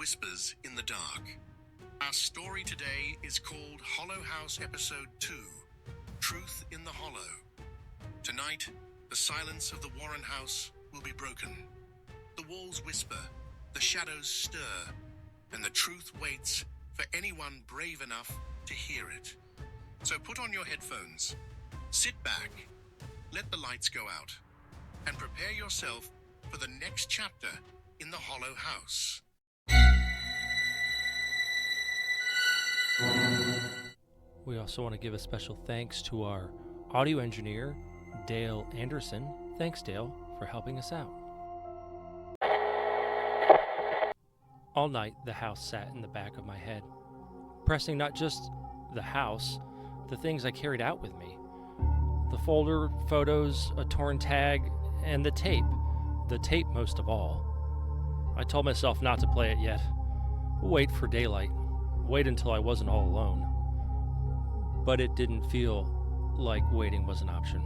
whispers in the dark. Our story today is called Hollow House Episode 2, Truth in the Hollow. Tonight, the silence of the Warren house will be broken. The walls whisper, the shadows stir, and the truth waits for anyone brave enough to hear it. So put on your headphones, sit back, let the lights go out, and prepare yourself for the next chapter in the Hollow House. We also want to give a special thanks to our audio engineer, Dale Anderson. Thanks, Dale, for helping us out. All night, the house sat in the back of my head, pressing not just the house, the things I carried out with me. The folder, photos, a torn tag, and the tape. The tape most of all. I told myself not to play it yet. Wait for daylight. Wait until I wasn't all alone. But it didn't feel like waiting was an option.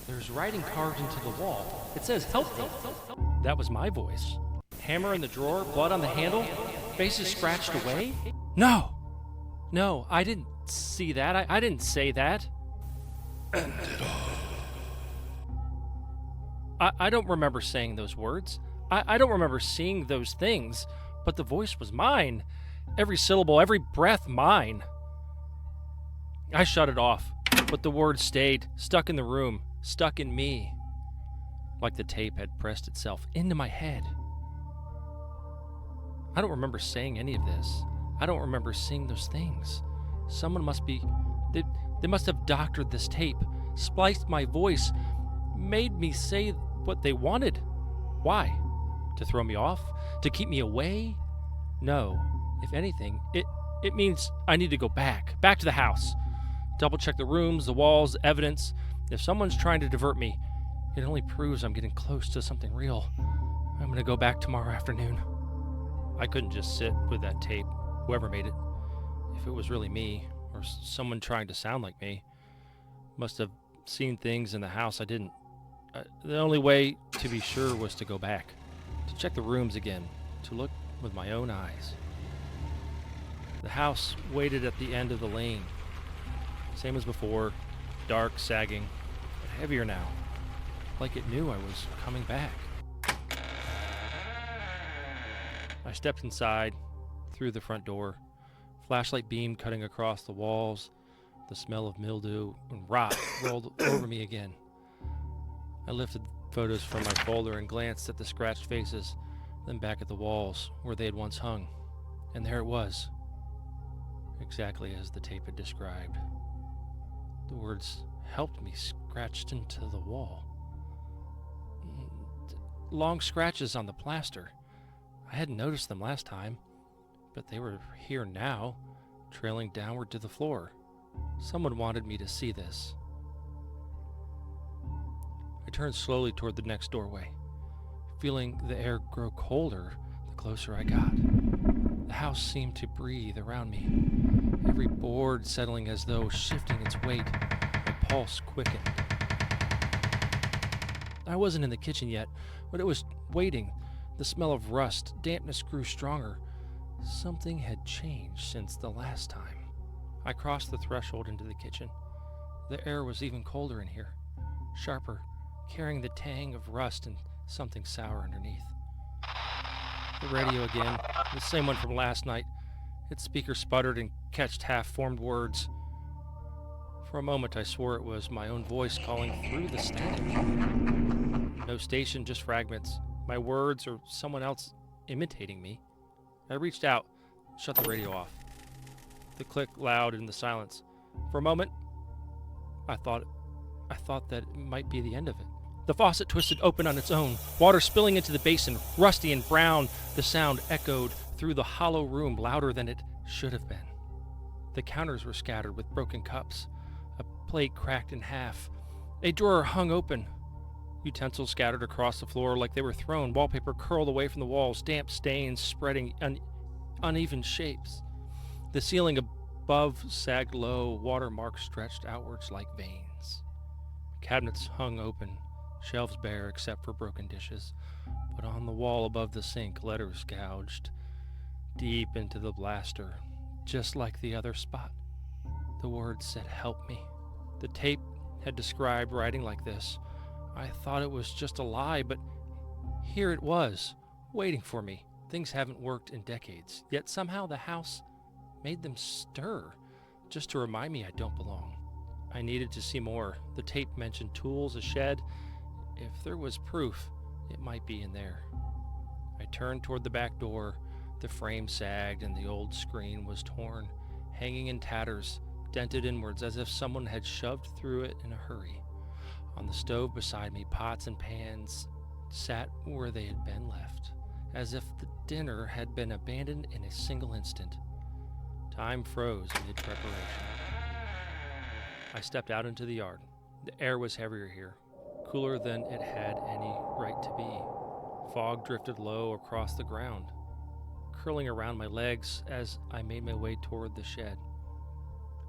There's writing carved into the wall. It says, "Help me." That was my voice. Hammer in the drawer, blood on the handle, faces scratched away? No, I didn't see that. I didn't say that. End it all. I don't remember saying those words. I don't remember seeing those things, but the voice was mine. Every syllable, every breath mine. I shut it off, but the words stayed, stuck in the room, stuck in me, like the tape had pressed itself into my head. I don't remember saying any of this. I don't remember seeing those things. Someone must be... They must have doctored this tape, spliced my voice, made me say what they wanted. Why? To throw me off? To keep me away? No. If anything, it means I need to go back to the house. Double check the rooms, the walls, evidence. If someone's trying to divert me, it only proves I'm getting close to something real. I'm going to go back tomorrow afternoon. I couldn't just sit with that tape, whoever made it. If it was really me, or someone trying to sound like me, must have seen things in the house I didn't. The only way to be sure was to go back, to check the rooms again, to look with my own eyes. The house waited at the end of the lane. Same as before, dark, sagging, but heavier now, like it knew I was coming back. I stepped inside, through the front door, flashlight beam cutting across the walls, the smell of mildew and rot rolled over me again. I lifted photos from my folder and glanced at the scratched faces, then back at the walls where they had once hung. And there it was, exactly as the tape had described. The words "helped me" scratched into the wall. Long scratches on the plaster. I hadn't noticed them last time, but they were here now, trailing downward to the floor. Someone wanted me to see this. I turned slowly toward the next doorway, feeling the air grow colder the closer I got. The house seemed to breathe around me, every board settling as though shifting its weight. My pulse quickened. I wasn't in the kitchen yet, but it was waiting. The smell of rust, dampness grew stronger. Something had changed since the last time. I crossed the threshold into the kitchen. The air was even colder in here, sharper, carrying the tang of rust and something sour underneath. The radio again, the same one from last night. Its speaker sputtered and catched half-formed words. For a moment I swore it was my own voice calling through the static. No station, just fragments. My words or someone else imitating me. I reached out, shut the radio off. The click loud in the silence. For a moment, I thought that it might be the end of it. The faucet twisted open on its own, water spilling into the basin, rusty and brown. The sound echoed through the hollow room louder than it should have been. The counters were scattered with broken cups, a plate cracked in half. A drawer hung open. Utensils scattered across the floor like they were thrown, wallpaper curled away from the walls, damp stains spreading uneven shapes. The ceiling above sagged low, watermarks stretched outwards like veins. Cabinets hung open, shelves bare except for broken dishes, but on the wall above the sink, letters gouged deep into the blaster, just like the other spot. The words said, "Help me." The tape had described writing like this. I thought it was just a lie, but here it was, waiting for me. Things haven't worked in decades, yet somehow the house made them stir, just to remind me I don't belong. I needed to see more. The tape mentioned tools, a shed. If there was proof, it might be in there. I turned toward the back door. The frame sagged and the old screen was torn, hanging in tatters, dented inwards as if someone had shoved through it in a hurry. On the stove beside me, pots and pans sat where they had been left, as if the dinner had been abandoned in a single instant. Time froze mid-preparation. I stepped out into the yard. The air was heavier here, cooler than it had any right to be. Fog drifted low across the ground, curling around my legs as I made my way toward the shed.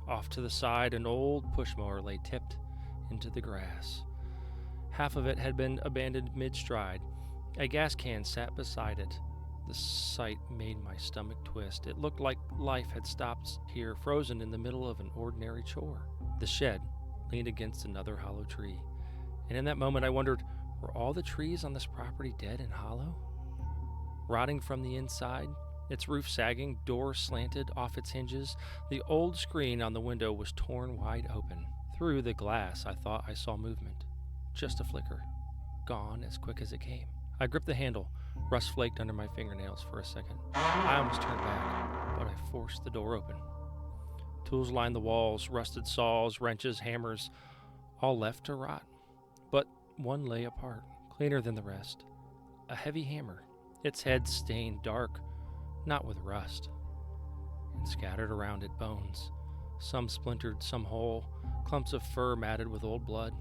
Off to the side, an old push mower lay tipped into the grass. Half of it had been abandoned mid-stride. A gas can sat beside it. The sight made my stomach twist. It looked like life had stopped here, frozen in the middle of an ordinary chore. The shed leaned against another hollow tree, and in that moment I wondered, were all the trees on this property dead and hollow? Rotting from the inside, its roof sagging, door slanted off its hinges, the old screen on the window was torn wide open. Through the glass I thought I saw movement. Just a flicker, gone as quick as it came. I gripped the handle. Rust flaked under my fingernails for a second. I almost turned back, but I forced the door open. Tools lined the walls, rusted saws, wrenches, hammers, all left to rot. But one lay apart, cleaner than the rest. A heavy hammer, its head stained dark, not with rust, and scattered around it bones, some splintered, some whole, clumps of fur matted with old blood.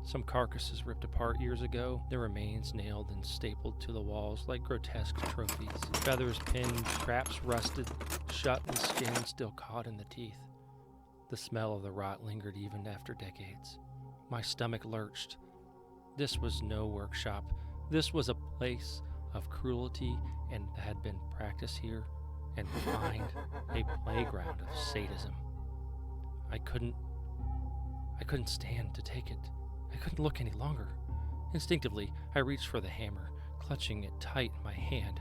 Some carcasses ripped apart years ago, their remains nailed and stapled to the walls like grotesque trophies. Feathers pinned, traps rusted shut, and skin still caught in the teeth. The smell of the rot lingered even after decades. My stomach lurched. This was no workshop. This was a place of cruelty, and had been practiced here and refined, a playground of sadism. I couldn't stand to take it. I couldn't look any longer. Instinctively, I reached for the hammer, clutching it tight in my hand.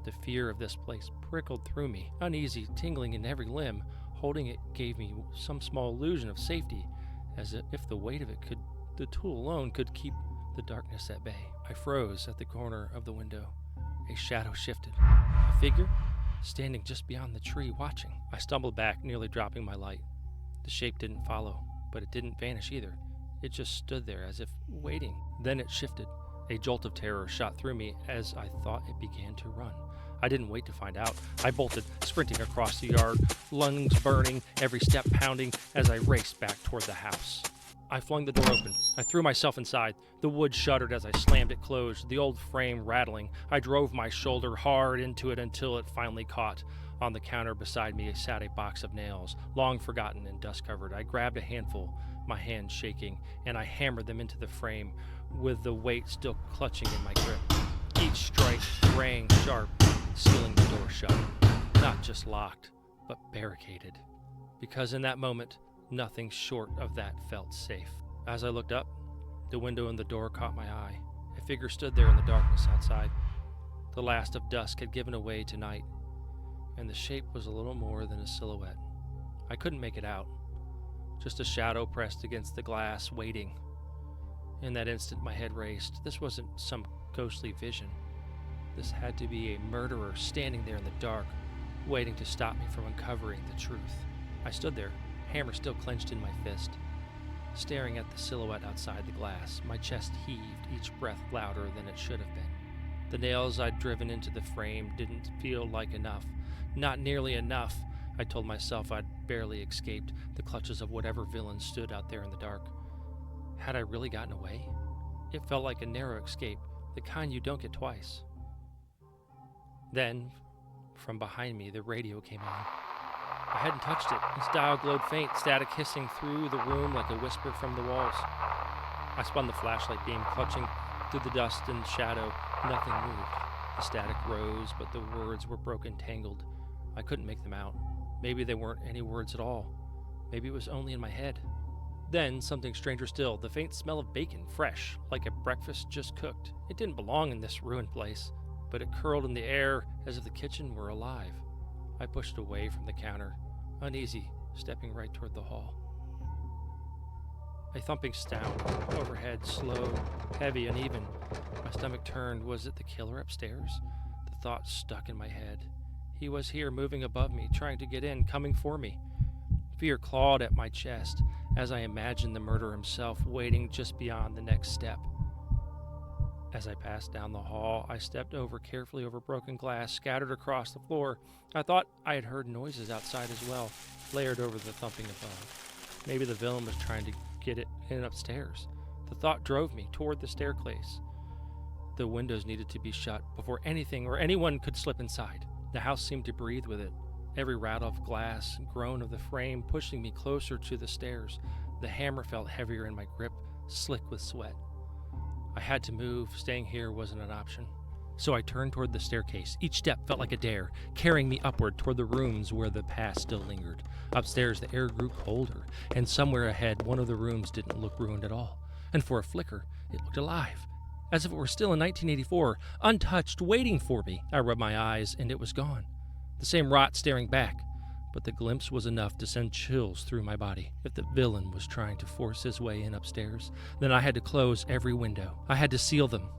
The fear of this place prickled through me, uneasy, tingling in every limb. Holding it gave me some small illusion of safety, as if the weight of it the tool alone could keep the darkness at bay. I froze at the corner of the window. A shadow shifted. A figure standing just beyond the tree, watching. I stumbled back, nearly dropping my light. The shape didn't follow, but it didn't vanish either. It just stood there as if waiting. Then it shifted. A jolt of terror shot through me as I thought it began to run. I didn't wait to find out. I bolted, sprinting across the yard, lungs burning, every step pounding as I raced back toward the house. I flung the door open. I threw myself inside. The wood shuddered as I slammed it closed, the old frame rattling. I drove my shoulder hard into it until it finally caught. On the counter beside me sat a box of nails, long forgotten and dust-covered. I grabbed a handful, my hand shaking, and I hammered them into the frame, with the weight still clutching in my grip. Each strike rang sharp, sealing the door shut. Not just locked, but barricaded. Because in that moment, nothing short of that felt safe. As I looked up, the window and the door caught my eye. A figure stood there in the darkness outside. The last of dusk had given away to night, and the shape was a little more than a silhouette. I couldn't make it out. Just a shadow pressed against the glass, waiting. In that instant, my head raced. This wasn't some ghostly vision. This had to be a murderer standing there in the dark, waiting to stop me from uncovering the truth. I stood there, hammer still clenched in my fist, staring at the silhouette outside the glass. My chest heaved, each breath louder than it should have been. The nails I'd driven into the frame didn't feel like enough. Not nearly enough. I told myself I'd barely escaped the clutches of whatever villain stood out there in the dark. Had I really gotten away? It felt like a narrow escape, the kind you don't get twice. Then, from behind me, the radio came on. I hadn't touched it. Its dial glowed faint, static hissing through the room like a whisper from the walls. I spun the flashlight beam, clutching through the dust and shadow, Nothing moved. The static rose, but the words were broken, tangled. I couldn't make them out. Maybe they weren't any words at all. Maybe it was only in my head. Then, something stranger still, the faint smell of bacon, fresh, like a breakfast just cooked. It didn't belong in this ruined place, but it curled in the air as if the kitchen were alive. I pushed away from the counter, uneasy, stepping right toward the hall. A thumping sound overhead, slow, heavy, uneven. My stomach turned. Was it the killer upstairs? The thought stuck in my head. He was here, moving above me, trying to get in, coming for me. Fear clawed at my chest as I imagined the murderer himself waiting just beyond the next step. As I passed down the hall, I stepped carefully over broken glass scattered across the floor. I thought I had heard noises outside as well, layered over the thumping above. Maybe the villain was trying to get it in upstairs. The thought drove me toward the staircase. The windows needed to be shut before anything or anyone could slip inside. The house seemed to breathe with it. Every rattle of glass, groan of the frame pushing me closer to the stairs. The hammer felt heavier in my grip, slick with sweat. I had to move. Staying here wasn't an option. So I turned toward the staircase. Each step felt like a dare, carrying me upward toward the rooms where the past still lingered. Upstairs, the air grew colder, and somewhere ahead, one of the rooms didn't look ruined at all. And for a flicker, it looked alive, as if it were still in 1984, untouched, waiting for me. I rubbed my eyes, and it was gone. The same rot staring back, but the glimpse was enough to send chills through my body. If the villain was trying to force his way in upstairs, then I had to close every window. I had to seal them.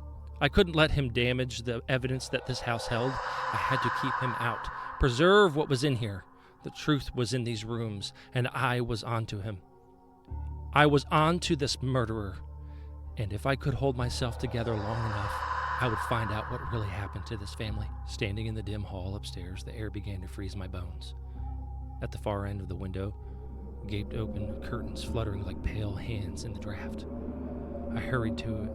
I couldn't let him damage the evidence that this house held. I had to keep him out, preserve what was in here. The truth was in these rooms, and I was onto him. I was onto this murderer, and if I could hold myself together long enough, I would find out what really happened to this family. Standing in the dim hall upstairs, the air began to freeze my bones. At the far end of the window, gaped open curtains fluttering like pale hands in the draft. I hurried to it.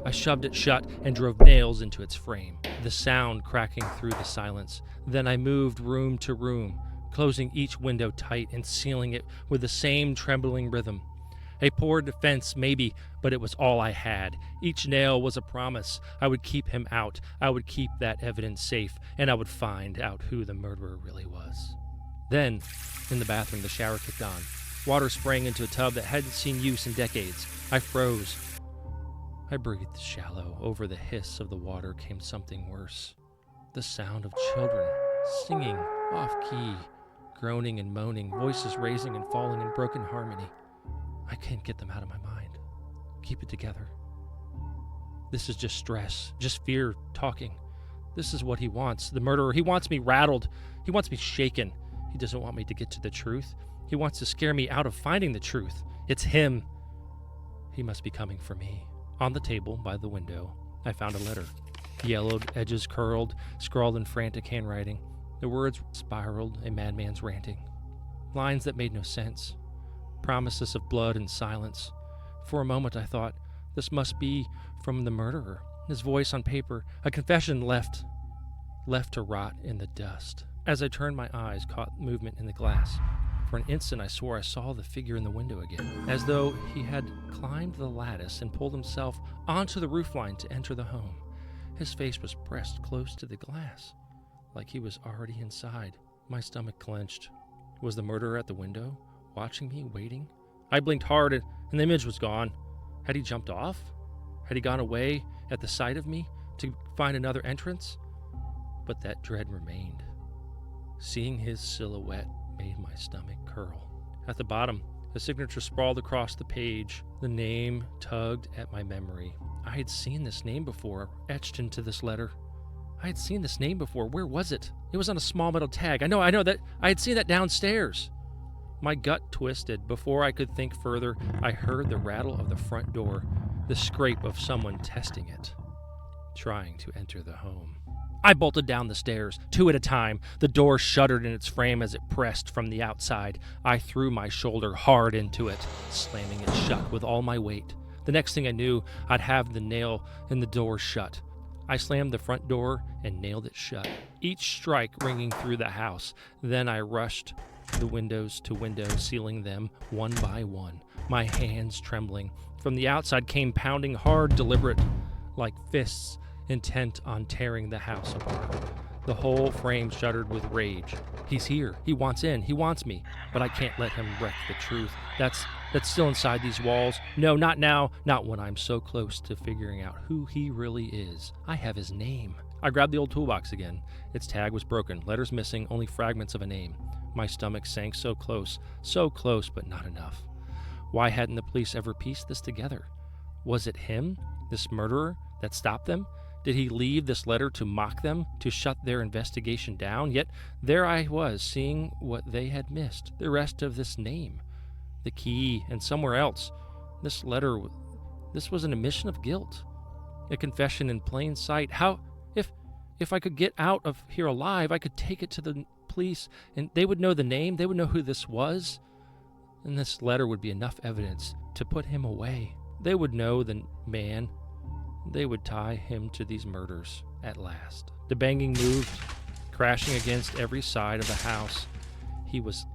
I shoved it shut and drove nails into its frame, the sound cracking through the silence. Then I moved room to room, closing each window tight and sealing it with the same trembling rhythm. A poor defense, maybe, but it was all I had. Each nail was a promise. I would keep him out. I would keep that evidence safe, and I would find out who the murderer really was. Then, in the bathroom, the shower kicked on. Water sprang into a tub that hadn't seen use in decades. I froze. I breathed shallow. Over the hiss of the water came something worse. The sound of children singing off-key, groaning and moaning, voices raising and falling in broken harmony. I can't get them out of my mind. Keep it together. This is just stress, just fear talking. This is what he wants, the murderer. He wants me rattled. He wants me shaken. He doesn't want me to get to the truth. He wants to scare me out of finding the truth. It's him. He must be coming for me. On the table by the window, I found a letter. Yellowed, edges curled, scrawled in frantic handwriting. The words spiraled, a madman's ranting. Lines that made no sense. Promises of blood and silence. For a moment I thought, this must be from the murderer. His voice on paper, a confession left to rot in the dust. As I turned, my eyes caught movement in the glass. For an instant I swore I saw the figure in the window again, as though he had climbed the lattice and pulled himself onto the roofline to enter the home. His face was pressed close to the glass, like he was already inside. My stomach clenched. Was the murderer at the window, watching me, waiting? I blinked hard, and the image was gone. Had he jumped off? Had he gone away at the sight of me to find another entrance? But that dread remained. Seeing his silhouette made my stomach curl. At the bottom, the signature sprawled across the page. The name tugged at my memory. I had seen this name before, etched into this letter. I had seen this name before. Where was it? It was on a small metal tag. I know that I had seen that downstairs. My gut twisted. Before I could think further, I heard the rattle of the front door, the scrape of someone testing it, trying to enter the home. I bolted down the stairs, 2 at a time. The door shuddered in its frame as it pressed from the outside. I threw my shoulder hard into it, slamming it shut with all my weight. The next thing I knew, I'd have the nail in the door shut. I slammed the front door and nailed it shut, each strike ringing through the house. Then I rushed the windows to window, sealing them one by one, my hands trembling. From the outside came pounding hard, deliberate, like fists intent on tearing the house apart. The whole frame shuddered with rage. He's here. He wants in. He wants me. But I can't let him wreck the truth. That's still inside these walls. No, not now. Not when I'm so close to figuring out who he really is. I have his name. I grabbed the old toolbox again. Its tag was broken, letters missing, only fragments of a name. My stomach sank so close, but not enough. Why hadn't the police ever pieced this together? Was it him, this murderer, that stopped them? Did he leave this letter to mock them, to shut their investigation down? Yet there I was, seeing what they had missed, the rest of this name, the key, and somewhere else. This letter, this was an admission of guilt, a confession in plain sight. How, if I could get out of here alive, I could take it to the police, and they would know the name, they would know who this was, and this letter would be enough evidence to put him away. They would know the man. They would tie him to these murders at last. The banging moved, crashing against every side of the house. It was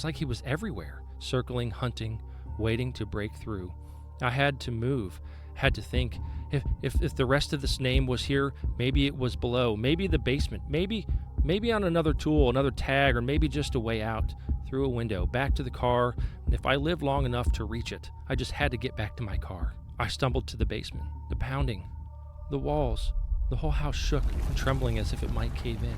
like he was everywhere, circling, hunting, waiting to break through. I had to move, had to think. If the rest of this name was here, maybe it was below, maybe the basement, maybe on another tool, another tag, or maybe just a way out, through a window, back to the car. If I lived long enough to reach it, I just had to get back to my car. I stumbled to the basement, the pounding, the walls, the whole house shook and trembling as if it might cave in.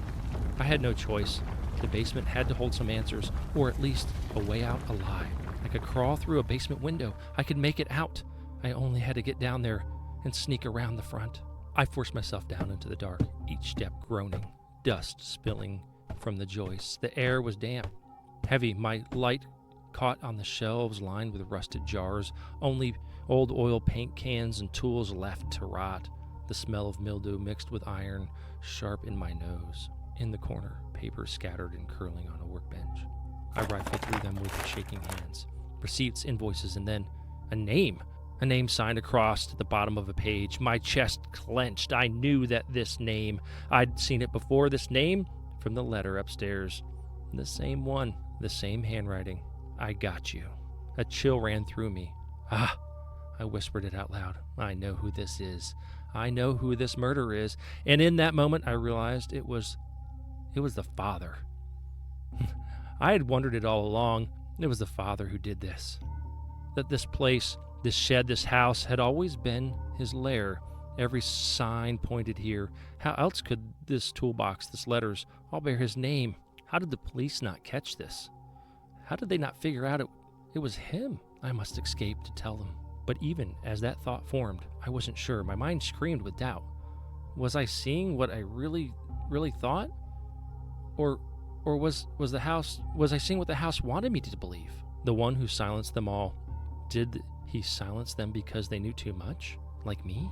I had no choice. The basement had to hold some answers, or at least a way out alive. I could crawl through a basement window. I could make it out. I only had to get down there and sneak around the front. I forced myself down into the dark, each step groaning, dust spilling from the joists. The air was damp, heavy. My light caught on the shelves lined with rusted jars, only old oil paint cans and tools left to rot. The smell of mildew mixed with iron, sharp in my nose. In the corner, papers scattered and curling on a workbench. I rifled through them with shaking hands. Receipts, invoices, and then a name. A name signed across to the bottom of a page. My chest clenched. I knew that this name. I'd seen it before. This name from the letter upstairs. The same one. The same handwriting. I got you. A chill ran through me. Ah, I whispered it out loud. I know who this is. I know who this murderer is. And in that moment, I realized it was the father. I had wondered it all along. It was the father who did this. That this place, this shed, this house had always been his lair. Every sign pointed here. How else could this toolbox, this letters, all bear his name? How did the police not catch this? How did they not figure out it was him? I must escape to tell them. But even as that thought formed, I wasn't sure. My mind screamed with doubt. Was I seeing what I really thought? Or was I seeing what the house wanted me to believe? The one who silenced them all, did he silence them because they knew too much? Like me?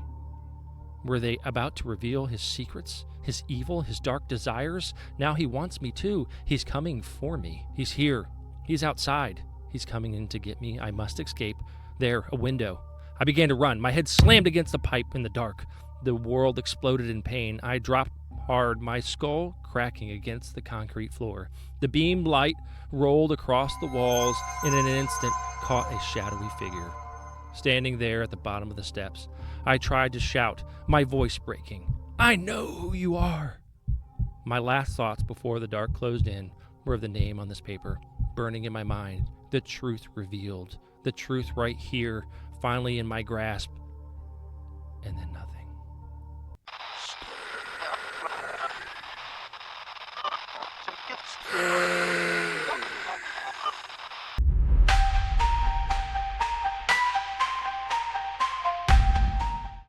Were they about to reveal his secrets, his evil, his dark desires? Now he wants me too. He's coming for me. He's here. He's outside. He's coming in to get me. I must escape. There, a window. I began to run. My head slammed against the pipe in the dark. The world exploded in pain. I dropped hard, my skull cracking against the concrete floor. The beam light rolled across the walls, and in an instant caught a shadowy figure standing there at the bottom of the steps. I tried to shout, my voice breaking. I know who you are. My last thoughts before the dark closed in were of the name on this paper, burning in my mind, the truth revealed, the truth right here, finally in my grasp, and then nothing.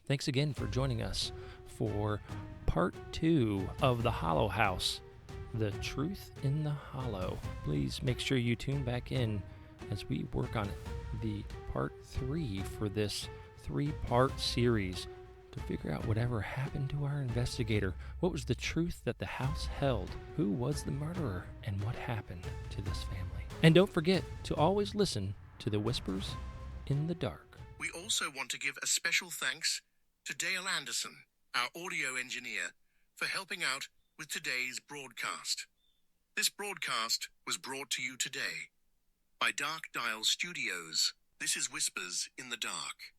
Thanks again for joining us for part 2 of The Hollow House, The Truth in the Hollow. Please make sure you tune back in as we work on the part 3 for this 3-part series to figure out whatever happened to our investigator. What was the truth that the house held? Who was the murderer? And what happened to this family? And don't forget to always listen to the whispers in the dark. We also want to give a special thanks to Dale Anderson, our audio engineer, for helping out with today's broadcast. This broadcast was brought to you today by Dark Dial Studios. This is Whispers in the Dark.